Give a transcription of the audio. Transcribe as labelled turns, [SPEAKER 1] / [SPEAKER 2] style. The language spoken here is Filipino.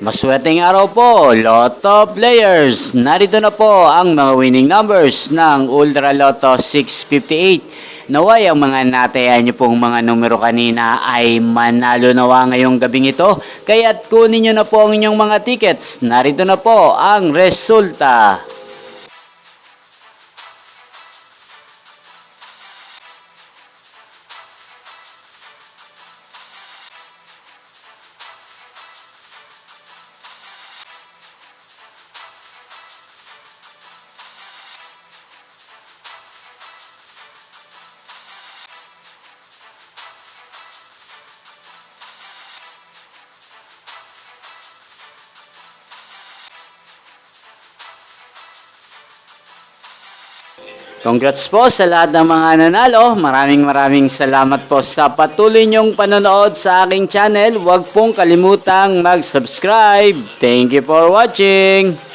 [SPEAKER 1] Maswerteng araw po, Lotto players! Narito na po ang mga winning numbers ng Ultra Lotto 658. Naway ang mga natayan niyo pong mga numero kanina ay manalo nawa ngayong gabing ito. Kaya't kunin niyo na po ang inyong mga tickets. Narito na po ang resulta. Congrats po sa lahat ng mga nanalo. Maraming salamat po sa patuloy niyong panonood sa aking channel. Huwag pong kalimutang mag-subscribe. Thank you for watching.